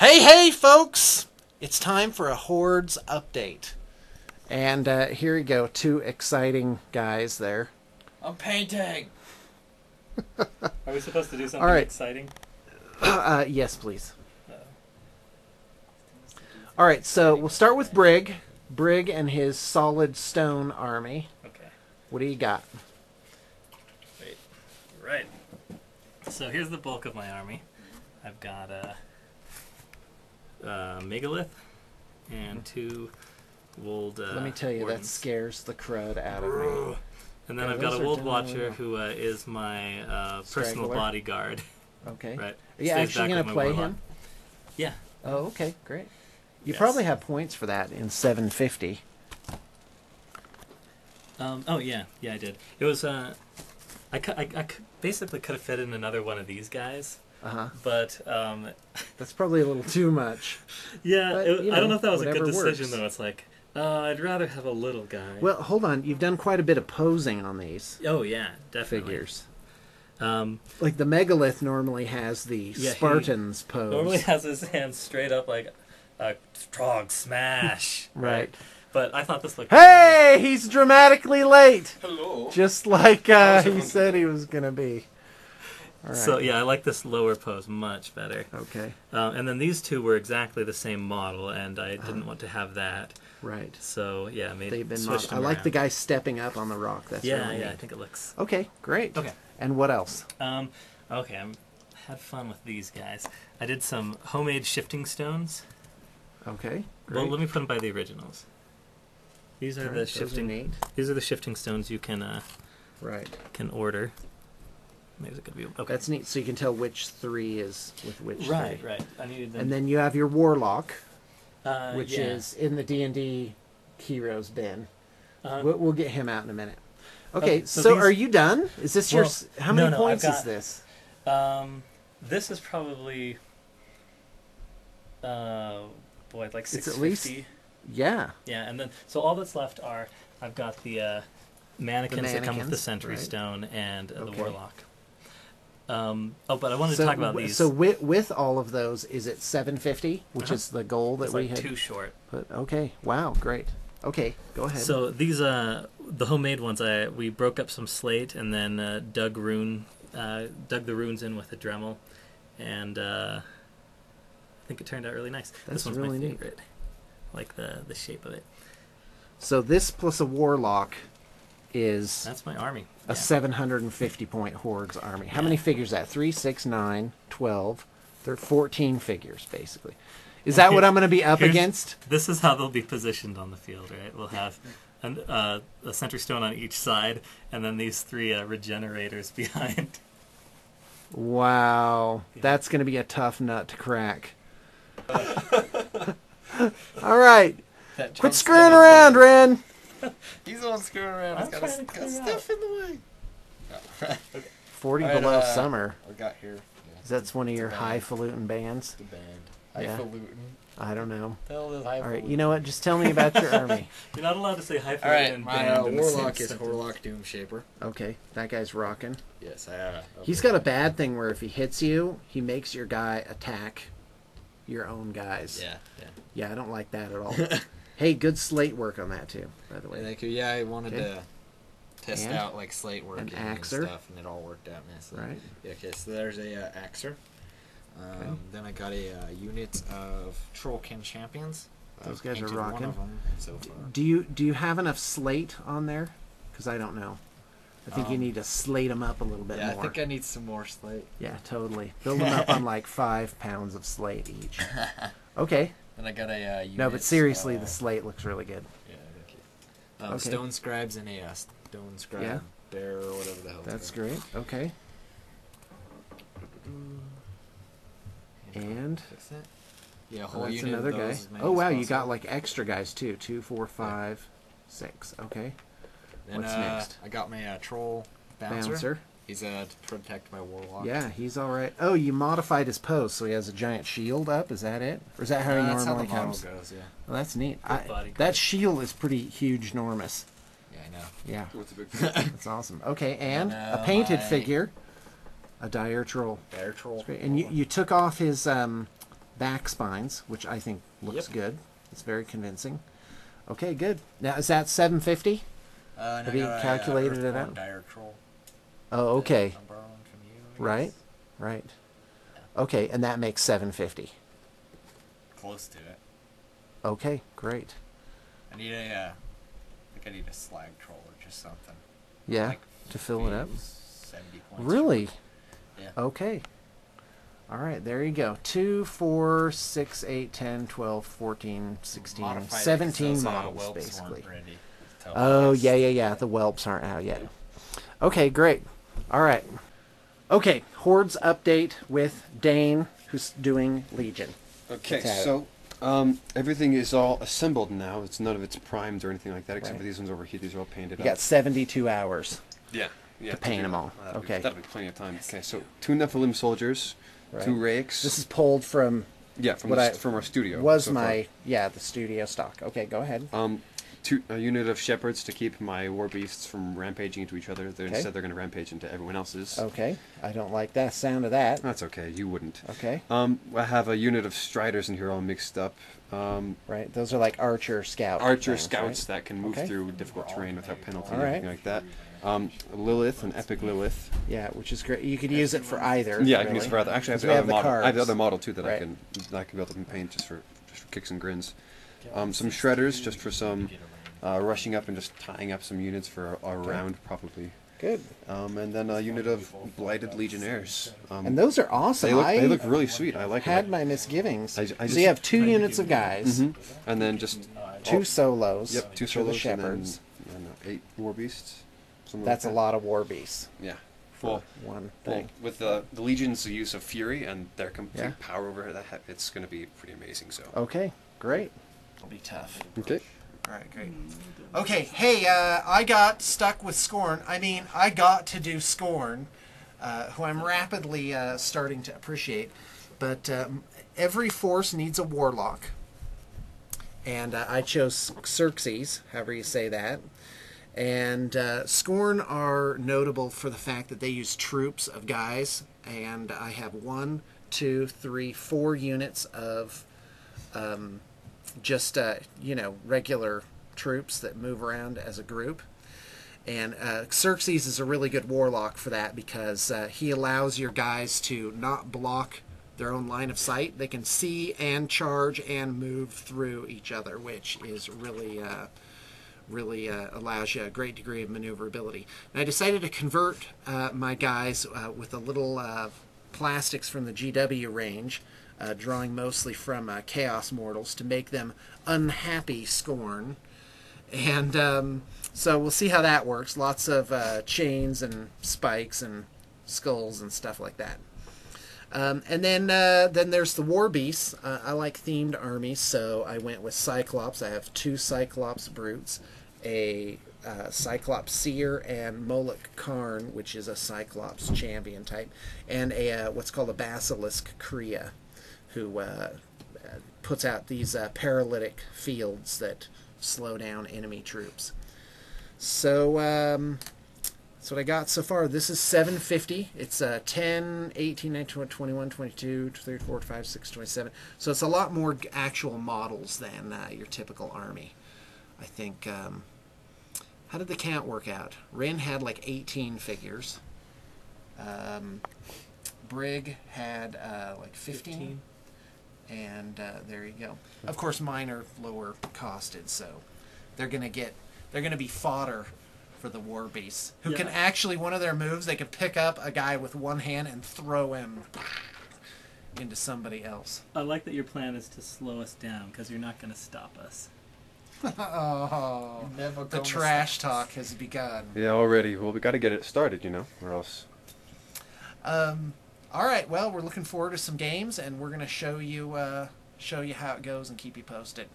Hey, folks! It's time for a Hordes update. And here you go, two exciting guys there. I'm painting! Are we supposed to do something exciting? Yes, please. All right, so we'll start with Brig. Brig and his solid stone army. Okay. What do you got? Wait. Right. So here's the bulk of my army. I've got a megalith and two wold. Let me tell you, wardens. that scares the crud out of me. And then I've got a wold watcher who is my personal bodyguard. Okay. Right. Are you actually going to play him? Yeah. Oh, okay, great. You probably have points for that in 750. Oh yeah, I did. It was I basically could have fit in another one of these guys. But that's probably a little too much. Yeah, but, I don't know if that was a good decision works. Though. It's like I'd rather have a little guy. Well, hold on. You've done quite a bit of posing on these. Oh yeah, definitely. Figures. Like the megalith normally has the Spartans pose. Normally has his hands straight up like a strong smash. Right. But I thought this looked. Hey, he's dramatically late. Hello. Just like he said he was gonna be. All right. So yeah, I like this lower pose much better. Okay. And then these two were exactly the same model, and I didn't want to have that. Right. So yeah, they've been switched them I like around. the guy stepping up on the rock. That's really neat. I think it looks. Okay, great. Okay. And what else? Okay, had fun with these guys. I did some homemade shifting stones. Okay. Great. Well, let me put them by the originals. These are the shifting. Those are neat. These are the shifting stones you can can order. Maybe it could be okay. That's neat. So you can tell which three is with which. Right. three. Right. I needed them. And then you have your warlock, which yeah. is in the D&D heroes bin. We'll get him out in a minute. Okay. So are you done? Is this your? How many points is this? This is probably. Boy, like 650. It's at least. Yeah. Yeah, and then so all that's left are I've got the mannequins that come with the Sentry Stone and the Warlock. But I wanted to talk about these. So with all of those, is it 750, which is the goal that we had? Too short. But okay, wow, great. Okay, go ahead. So these the homemade ones, we broke up some slate and then dug the runes in with a Dremel, and I think it turned out really nice. That's this one's really my favorite. I like the shape of it. So this plus a warlock is that's my army. A 750 point Hordes army. How many figures is that? 3, 6, 9, 12, 14 figures basically. Is that what I'm going to be up against? This is how they'll be positioned on the field, right? We'll have a Sentry Stone on each side, and then these three regenerators behind. Wow, that's going to be a tough nut to crack. All right, quit screwing around, Ren. He's the one screwing around. He's got stuff in the way. Okay. 40 below summer. I got here. Yeah. That's one of your highfalutin bands. The band. Highfalutin. I don't know. Hell is all right, you know what? Just tell me about your army. You're not allowed to say highfalutin. All right, my warlock is Horlock Doomshaper. Okay, that guy's rocking. Yes, he's got a bad thing where if he hits you, he makes your guy attack your own guys. Yeah, I don't like that at all. Hey, good slate work on that too, by the way. Thank you. Yeah, I wanted to test out like slate work and stuff, and it all worked out nicely. Right. Yeah, okay, so there's a axer. Then I got a unit of Trollkin champions. Those guys are rocking. One of them so far. Do you have enough slate on there? Because I don't know. I think you need to slate them up a little bit more. Yeah, I think I need some more slate. Yeah, totally. Build them up on like 5 pounds of slate each. Okay. And I got a unit. No, but seriously, the slate looks really good. Yeah, thank you. Stone Scribes and a Stone Scribe Bear or whatever the hell. That's great. Okay. And yeah, whole that's unit another of those guy. Oh wow, you got like extra guys too. 2, 4, 5, 6. Okay. Then, what's next? I got my Troll Bouncer. He's to protect my Warlock. Yeah, he's all right. Oh, you modified his pose, so he has a giant shield up. Is that it, or is that how he normally comes? That's how the model goes. Yeah. Well, that's neat. That shield is pretty huge, enormous. Yeah, I know. Yeah. What's a big That's awesome. Okay, and a painted figure, a dire troll. Dire troll. And you took off his back spines, which I think looks good. It's very convincing. Okay, good. Now, is that 750? Have you calculated it out? Dire Troll. Oh, okay. I'm borrowing from you, I Right, guess. right. Okay, and that makes 750. Close to it. Okay, great. I need I think I need a slag troll or just something. Yeah, Like to fill it up. 70 points. Really? Yeah. Okay. All right, there you go. 2, 4, 6, 8, 10, 12, 14, 16, Modified 17 because models, whelps basically. weren't ready to Oh, us. yeah. The whelps aren't out yet. Okay, great. All right. Okay, Hordes update with Dane, who's doing Legion. Okay, Let's have it. so everything is all assembled now. It's none of it's primed or anything like that, except Right. for these ones over here. These are all painted You up. got 72 hours. Yeah, to paint do them that. all. Okay. That'll be plenty of time. Okay, so 2 Nephilim soldiers, Right. 2 rakes. This is pulled from from what from our studio. was so far. the studio stock. Okay, go ahead. A unit of shepherds to keep my war beasts from rampaging into each other. Okay. Instead, they're going to rampage into everyone else's. Okay, I don't like that sound of that. That's okay. You wouldn't. Okay, I have a unit of striders in here all mixed up. right. Those are like archer scouts. Archer scouts that can move Okay. through difficult terrain without penalty All and right. anything like that. Lilith, an epic Lilith. Yeah, which is great. You could use it for either. Yeah, I really. can use it for other. Actually, I have We the have other the model. I have the cards. other model too that Right. I can be able to paint just for kicks and grins. Some shredders just for some rushing up and just tying up some units for a round probably. Good. And then a unit of blighted legionnaires. And those are awesome. They look really sweet. I like had it. my misgivings. I So just- you have 2 units of guys, And then just 2 solos. Yep, 2 for the solos shepherds. and then 8 war beasts. something That's a like lot of war beasts that. Yeah. for one Well, thing. with the Legion's use of Fury and their complete Yeah. power over that, it's going to be pretty amazing. So. Okay, great. It'll be tough. Okay. All right, great. Okay, hey, I got stuck with Scorn. I mean, I got to do Scorn, who I'm rapidly starting to appreciate. But every force needs a warlock. And I chose Xerxes, however you say that. And Scorn are notable for the fact that they use troops of guys. And I have 1, 2, 3, 4 units of just regular troops that move around as a group. And Xerxes is a really good warlock for that because he allows your guys to not block their own line of sight. They can see and charge and move through each other, which is really allows you a great degree of maneuverability. And I decided to convert my guys with a little plastics from the GW range, drawing mostly from Chaos Mortals, to make them unhappy Scorn. And so we'll see how that works. Lots of chains and spikes and skulls and stuff like that. And then there's the War Beasts. I like themed armies, so I went with Cyclops. I have 2 Cyclops Brutes, a Cyclops Seer, and Moloch Karn, which is a Cyclops champion type, and a what's called a Basilisk Kriya, who puts out these paralytic fields that slow down enemy troops. So that's what I got so far. This is 750. It's 10, 18, 19, 21, 22, 23, 24, 25, 6, 27. So it's a lot more actual models than your typical army. I think, how did the count work out? Rin had like 18 figures. Brig had like 15. And there you go. Of course, mine are lower costed, so they're gonna be fodder for the war beasts, who can actually, one of their moves, they can pick up a guy with one hand and throw him into somebody else. I like that your plan is to slow us down because you're not going to stop us. Oh, the trash talk has begun. Yeah, already. Well, we got to get it started, or else. All right. Well, we're looking forward to some games, and we're gonna show you how it goes and keep you posted.